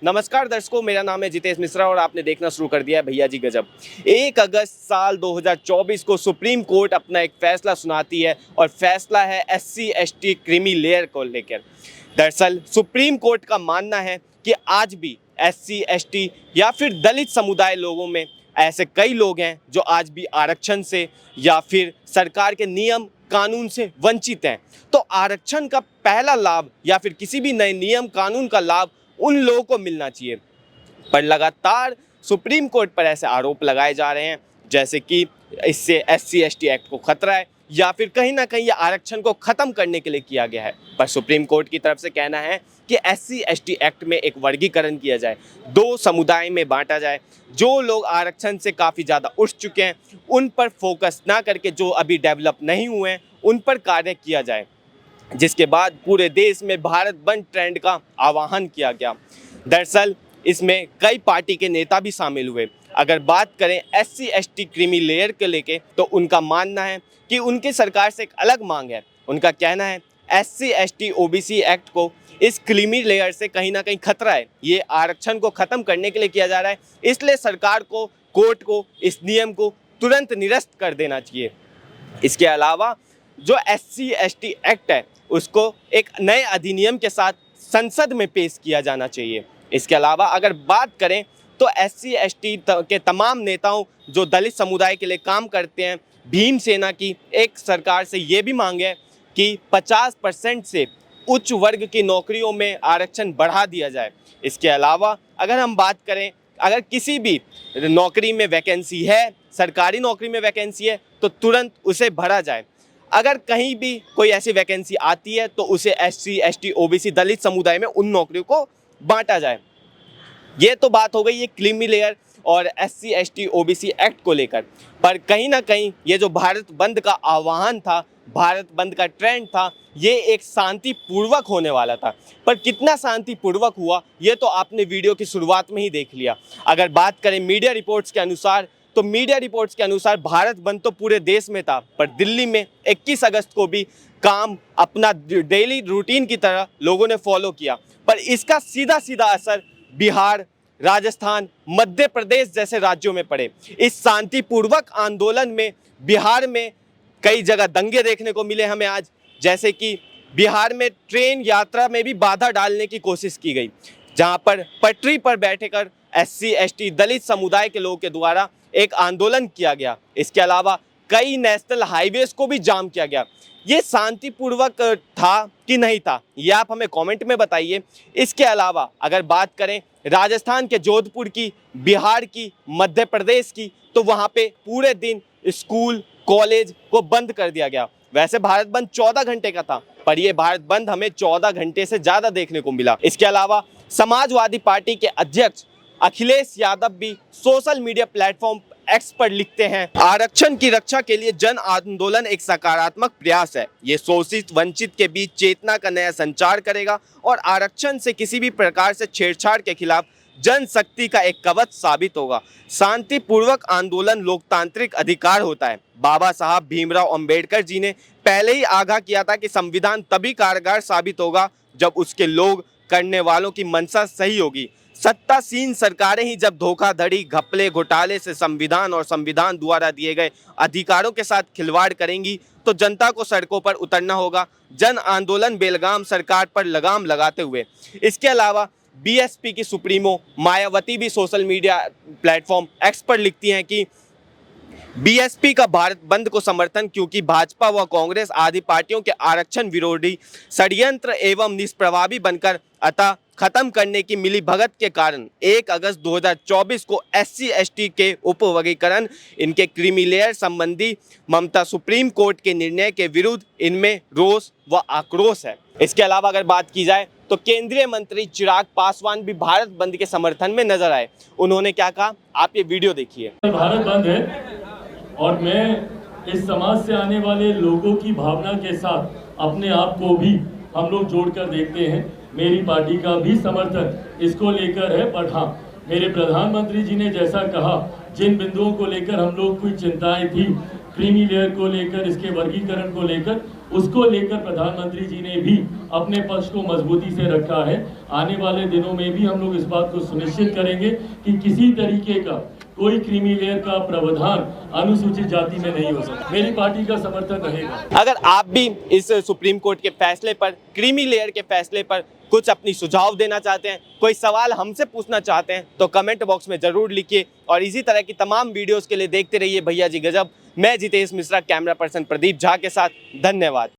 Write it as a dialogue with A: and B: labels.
A: नमस्कार दर्शकों, मेरा नाम है जितेश मिश्रा और आपने देखना शुरू कर दिया है भैया जी गजब। 1 अगस्त साल 2024 को सुप्रीम कोर्ट अपना एक फैसला सुनाती है और फैसला है SC ST क्रीमी लेयर को लेकर। दरअसल सुप्रीम कोर्ट का मानना है कि आज भी SC ST या फिर दलित समुदाय लोगों में ऐसे कई लोग हैं जो आज भी आरक्षण से या फिर सरकार के नियम कानून से वंचित हैं। तो आरक्षण का पहला लाभ या फिर किसी भी नए नियम कानून का लाभ उन लोगों को मिलना चाहिए, पर लगातार सुप्रीम कोर्ट पर ऐसे आरोप लगाए जा रहे हैं जैसे कि इससे SC ST एक्ट को खतरा है या फिर कहीं ना कहीं ये आरक्षण को ख़त्म करने के लिए किया गया है। पर सुप्रीम कोर्ट की तरफ से कहना है कि SC ST एक्ट में एक वर्गीकरण किया जाए, 2 समुदाय में बांटा जाए। जो लोग आरक्षण से काफ़ी ज़्यादा उठ चुके हैं उन पर फोकस ना करके जो अभी डेवलप नहीं हुए हैं उन पर कार्य किया जाए, जिसके बाद पूरे देश में भारत बंद ट्रेंड का आह्वान किया गया। दरअसल इसमें कई पार्टी के नेता भी शामिल हुए। अगर बात करें SC ST क्रीमी लेयर के लेके तो उनका मानना है कि उनकी सरकार से एक अलग मांग है। उनका कहना है SC ST OBC एक्ट को इस क्रीमी लेयर से कहीं ना कहीं खतरा है, ये आरक्षण को ख़त्म करने के लिए किया जा रहा है, इसलिए सरकार को, कोर्ट को इस नियम को तुरंत निरस्त कर देना चाहिए। इसके अलावा जो SC ST एक्ट है उसको एक नए अधिनियम के साथ संसद में पेश किया जाना चाहिए। इसके अलावा अगर बात करें तो SC ST के तमाम नेताओं जो दलित समुदाय के लिए काम करते हैं, भीम सेना की एक सरकार से ये भी मांग है कि 50% से उच्च वर्ग की नौकरियों में आरक्षण बढ़ा दिया जाए। इसके अलावा अगर हम बात करें, अगर किसी भी नौकरी में वैकेंसी है, सरकारी नौकरी में वैकेंसी है तो तुरंत उसे भरा जाए। अगर कहीं भी कोई ऐसी वैकेंसी आती है तो उसे SC ST OBC दलित समुदाय में उन नौकरियों को बांटा जाए। ये तो बात हो गई ये क्रीमी लेयर और SC ST OBC एक्ट को लेकर, पर कहीं ना कहीं ये जो भारत बंद का आह्वान था, भारत बंद का ट्रेंड था, ये एक शांतिपूर्वक होने वाला था, पर कितना शांतिपूर्वक हुआ ये तो आपने वीडियो की शुरुआत में ही देख लिया। अगर बात करें मीडिया रिपोर्ट्स के अनुसार तो मीडिया रिपोर्ट्स के अनुसार भारत बंद तो पूरे देश में था, पर दिल्ली में 21 अगस्त को भी काम अपना डेली रूटीन की तरह लोगों ने फॉलो किया, पर इसका सीधा सीधा असर बिहार, राजस्थान, मध्य प्रदेश जैसे राज्यों में पड़े। इस शांतिपूर्वक आंदोलन में बिहार में कई जगह दंगे देखने को मिले हमें आज, जैसे कि बिहार में ट्रेन यात्रा में भी बाधा डालने की कोशिश की गई, जहां पर पटरी पर बैठकर SC ST दलित समुदाय के लोगों के द्वारा एक आंदोलन किया गया। इसके अलावा कई नेशनल हाईवेज को भी जाम किया गया। ये शांतिपूर्वक था कि नहीं था, ये आप हमें कमेंट में बताइए। इसके अलावा अगर बात करें राजस्थान के जोधपुर की, बिहार की, मध्य प्रदेश की, तो वहाँ पे पूरे दिन स्कूल कॉलेज को बंद कर दिया गया। वैसे भारत बंद 14 घंटे का था, पर यह भारत बंद हमें 14 घंटे से ज़्यादा देखने को मिला। इसके अलावा समाजवादी पार्टी के अध्यक्ष अखिलेश यादव भी सोशल मीडिया प्लेटफॉर्म X पर लिखते हैं, आरक्षण की रक्षा के लिए जन आंदोलन एक सकारात्मक प्रयास है। ये शोषित वंचित के बीच चेतना का नया संचार करेगा और आरक्षण से किसी भी प्रकार से छेड़छाड़ के खिलाफ जनशक्ति का एक कवच साबित होगा। शांतिपूर्वक आंदोलन लोकतांत्रिक अधिकार होता है। बाबा साहब भीमराव अंबेडकर जी ने पहले ही आगाह किया था कि संविधान तभी कारगर साबित होगा जब उसके लोग करने वालों की मंशा सही होगी। सत्तासीन सरकारें ही जब धोखाधड़ी, घपले, घोटाले से संविधान और संविधान द्वारा दिए गए अधिकारों के साथ खिलवाड़ करेंगी तो जनता को सड़कों पर उतरना होगा। जन आंदोलन बेलगाम सरकार पर लगाम लगाते हुए। इसके अलावा BSP की सुप्रीमो मायावती भी सोशल मीडिया प्लेटफॉर्म X पर लिखती हैं कि BSP का भारत बंद को समर्थन, क्योंकि भाजपा व कांग्रेस आदि पार्टियों के आरक्षण विरोधी षड्यंत्र एवं निष्प्रभावी बनकर अतः खत्म करने की मिली भगत के कारण 1 अगस्त 2024 को SC ST के उपवर्गीकरण, इनके क्रीमी लेयर संबंधी ममता सुप्रीम कोर्ट के निर्णय के विरुद्ध इनमें रोष व आक्रोश है। इसके अलावा अगर बात की जाए तो केंद्रीय मंत्री चिराग पासवान भी भारत बंद के समर्थन में नजर आए। उन्होंने क्या कहा, आप ये वीडियो देखिए।
B: भारत बंद है और मैं इस समाज से आने वाले लोगों की भावना के साथ अपने आप को भी हम लोग जोड़कर देखते हैं। मेरी पार्टी का भी समर्थन इसको लेकर है, बट हाँ, मेरे प्रधानमंत्री जी ने जैसा कहा, जिन बिंदुओं को लेकर हम लोग कोई चिंताएं थी, क्रीमी लेयर को लेकर, इसके वर्गीकरण को लेकर, उसको लेकर प्रधानमंत्री जी ने भी अपने पक्ष को मजबूती से रखा है। आने वाले दिनों में भी हम लोग इस बात को सुनिश्चित करेंगे कि किसी तरीके का कोई क्रीमी लेयर का प्रावधान अनुसूचित जाति में नहीं हो सकता। मेरी पार्टी का समर्थन रहेगा।
A: अगर आप भी इस सुप्रीम कोर्ट के फैसले पर, क्रीमी लेयर के फैसले पर कुछ अपनी सुझाव देना चाहते हैं, कोई सवाल हमसे पूछना चाहते हैं, तो कमेंट बॉक्स में जरूर लिखिए। और इसी तरह की तमाम वीडियोस के लिए देखते रहिए भैया जी गजब। मैं जितेश मिश्रा, कैमरा पर्सन प्रदीप झा के साथ। धन्यवाद।